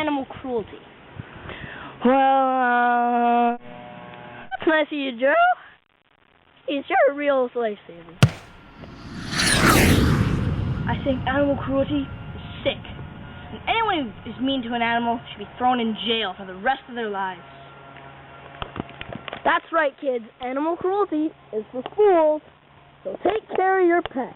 animal cruelty? Well, that's nice of you, Joe. You're a real lifesaver. I think animal cruelty is sick. And anyone who is mean to an animal should be thrown in jail for the rest of their lives. That's right, kids. Animal cruelty is for fools. So take care of your pet.